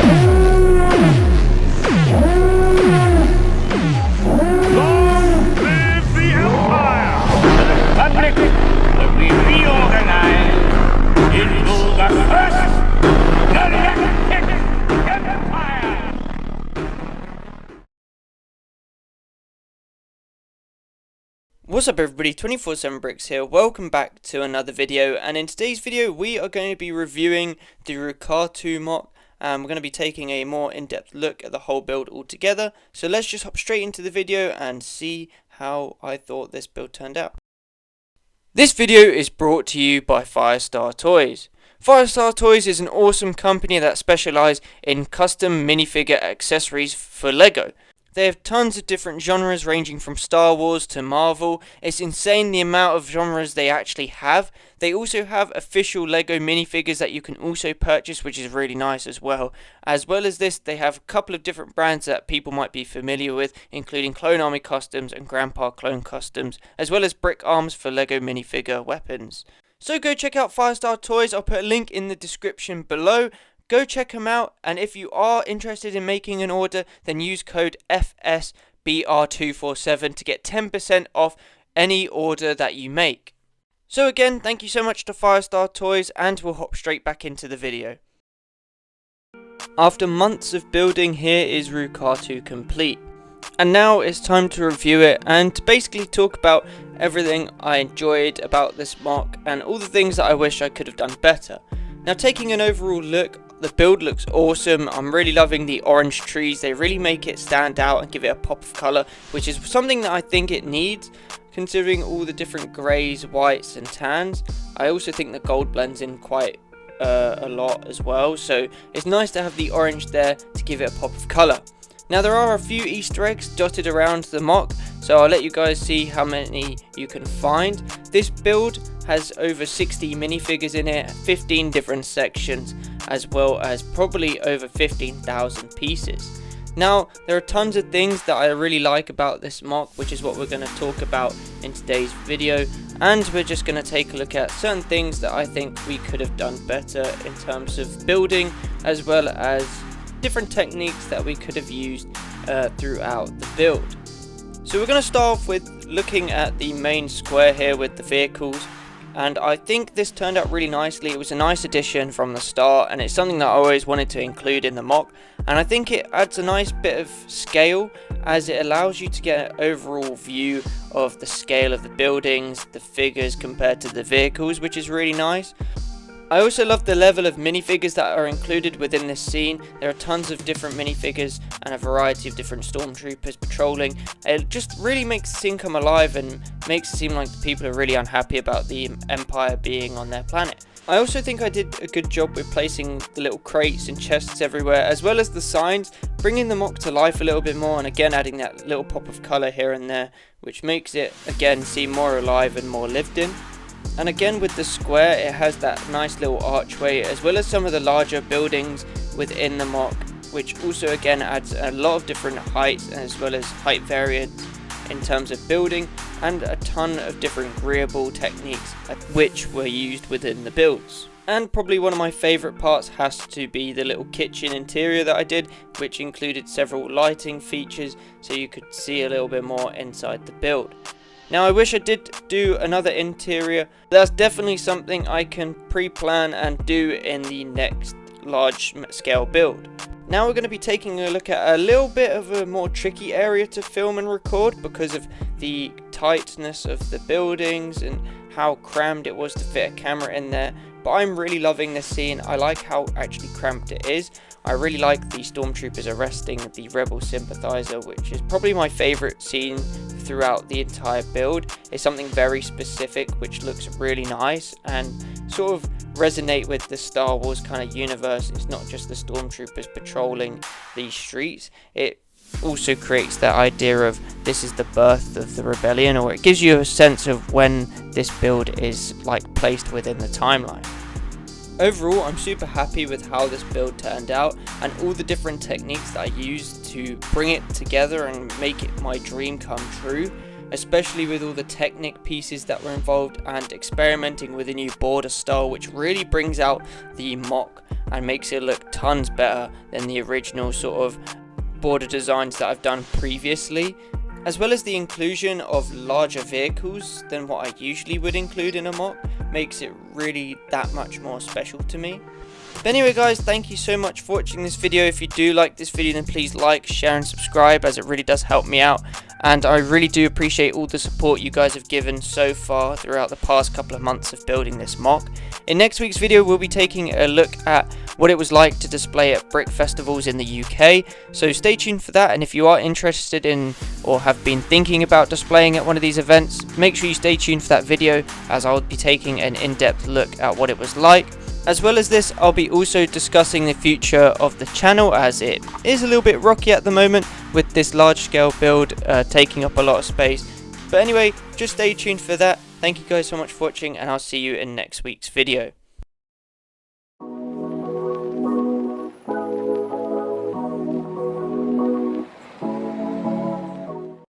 Long live the Empire! The Republic will be reorganized into the first galactic empire! What's up everybody, 24/7Bricks here, welcome back to another video, and in today's video we are going to be reviewing the RueCatto mock. We're going to be taking a more in-depth look at the whole build altogether, so let's just hop straight into the video and see how I thought this build turned out. This video is brought to you by Firestar Toys. Firestar Toys is an awesome company that specialises in custom minifigure accessories for LEGO. They have tons of different genres ranging from Star Wars to Marvel. It's insane the amount of genres they actually have. They also have official LEGO minifigures that you can also purchase, which is really nice as well. As well as this, they have a couple of different brands that people might be familiar with, including Clone Army Customs and Grandpa Clone Customs, as well as Brick Arms for LEGO minifigure weapons. So go check out Firestar Toys. I'll put a link in the description below. Go check them out, and if you are interested in making an order, then use code FSBR247 to get 10% off any order that you make. So again, thank you so much to Firestar Toys, and we'll hop straight back into the video. After months of building, here is RueCatto complete. And now it's time to review it and to basically talk about everything I enjoyed about this mock and all the things that I wish I could have done better. Now, taking an overall look, the build looks awesome. I'm really loving the orange trees. They really make it stand out and give it a pop of colour, which is something that I think it needs, considering all the different greys, whites and tans. I also think the gold blends in quite a lot as well, so it's nice to have the orange there to give it a pop of colour. Now, there are a few Easter eggs dotted around the mock, so I'll let you guys see how many you can find. This build has over 60 minifigures in it, 15 different sections, as well as probably over 15,000 pieces. Now, there are tons of things that I really like about this mock, which is what we're going to talk about in today's video, and we're just going to take a look at certain things that I think we could have done better in terms of building, as well as different techniques that we could have used throughout the build. So we're going to start off with looking at the main square here with the vehicles, and I think this turned out really nicely. It was a nice addition from the start, and it's something that I always wanted to include in the mock, and I think it adds a nice bit of scale as it allows you to get an overall view of the scale of the buildings, the figures compared to the vehicles, which is really nice. I also love the level of minifigures that are included within this scene. There are tons of different minifigures and a variety of different stormtroopers patrolling. It just really makes the scene come alive and makes it seem like the people are really unhappy about the Empire being on their planet. I also think I did a good job with placing the little crates and chests everywhere, as well as the signs, bringing the mock to life a little bit more, and again adding that little pop of colour here and there, which makes it again seem more alive and more lived in. And again, with the square, it has that nice little archway, as well as some of the larger buildings within the mock, which also again adds a lot of different heights, as well as height variants in terms of building, and a ton of different agreeable techniques which were used within the builds. And probably one of my favourite parts has to be the little kitchen interior that I did, which included several lighting features so you could see a little bit more inside the build. Now, I wish I did do another interior. That's definitely something I can pre-plan and do in the next large scale build. Now we're going to be taking a look at a little bit of a more tricky area to film and record because of the tightness of the buildings and how crammed it was to fit a camera in there. But I'm really loving this scene. I like how actually cramped it is. I really like the stormtroopers arresting the rebel sympathizer, which is probably my favourite scene throughout the entire build. It's something very specific which looks really nice and sort of resonate with the Star Wars kind of universe. It's not just the stormtroopers patrolling these streets. It also creates that idea of this is the birth of the rebellion, or it gives you a sense of when this build is like placed within the timeline. Overall, I'm super happy with how this build turned out and all the different techniques that I used to bring it together and make it my dream come true. especially with all the Technic pieces that were involved and experimenting with a new border style, which really brings out the mock and makes it look tons better than the original sort of border designs that I've done previously, as well as the inclusion of larger vehicles than what I usually would include in a mock makes it really that much more special to me. But anyway guys, thank you so much for watching this video. If you do like this video, then please like, share and subscribe, as it really does help me out, and I really do appreciate all the support you guys have given so far throughout the past couple of months of building this mock. In next week's video, we'll be taking a look at what it was like to display at brick festivals in the UK, so stay tuned for that. And if you are interested in or have been thinking about displaying at one of these events, make sure you stay tuned for that video, as I'll be taking an in-depth look at what it was like. As well as this, I'll be also discussing the future of the channel, as it is a little bit rocky at the moment with this large scale build taking up a lot of space. But anyway, just stay tuned for that. Thank you guys so much for watching, and I'll see you in next week's video.